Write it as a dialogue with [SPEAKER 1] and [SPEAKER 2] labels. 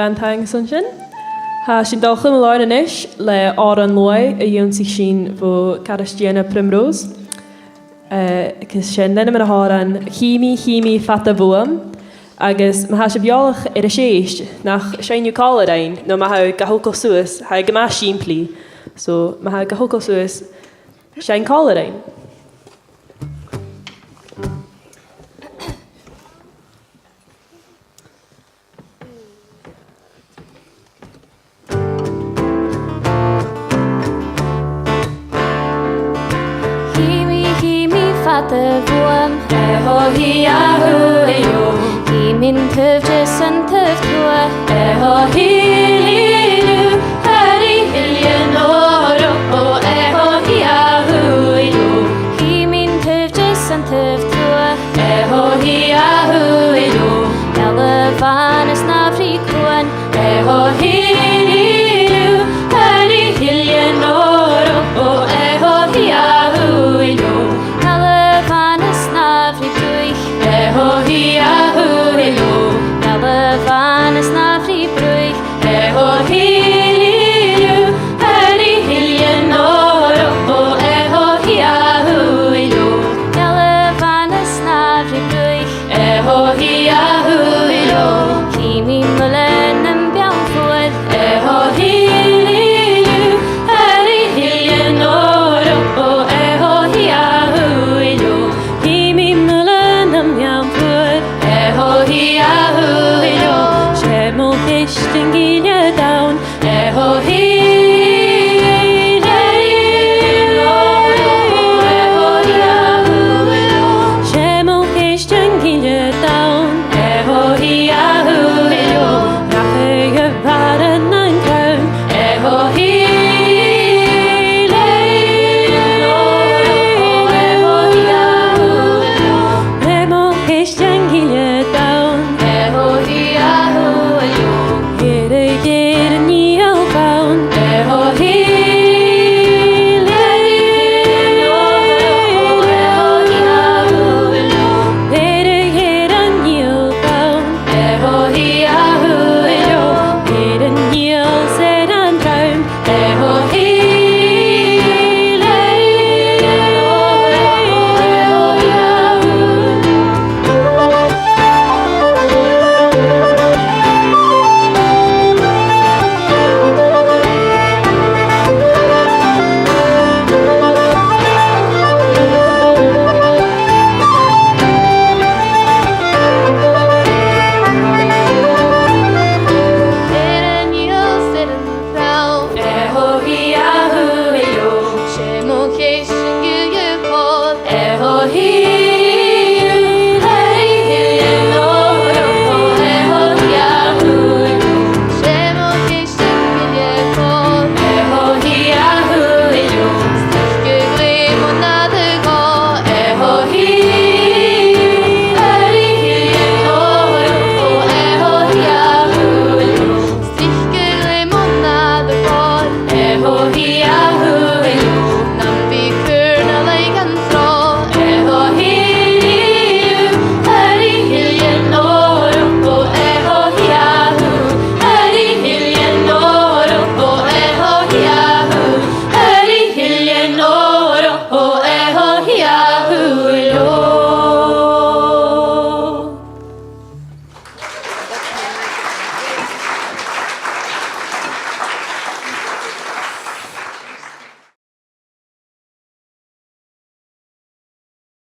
[SPEAKER 1] gantang san sin. Ha sin dulchan láin inis le áran loi a dhéon sig sin bó Caristiana Primrose. Cos sin nena man a háran chimi fata bhuam agus ma ha se beolach ar a séist nach séinniu cáladain no ma ha gahócal suas ha gama siimplí so ma ha gahócal suas séin cáladain.
[SPEAKER 2] Fata bhuam hi ahu yo hi min tufjes an tuftua hi lilu hari hiljen oro hi ahu yo hi min tufjes an tuftua hi ahu yo Elevan is na frikuan hi lilu hari hiljen oro hi ahu yo hi ahu yo Elevan is na fri bruich hi lilu hari hiljen oro hi ahu yo Elevan is na fri bruich hi ahu yo Kimi mulen en bjamfod hi lilu hari hiljen oro hi ahu yo Kimi mulen en bjamfod hi ahu yo Shemo hishtin gilja down hi Shemo hishtin gilja down hi ahu yo Rache vaden ein kern hi Shemo hishtin gilja down hi ahu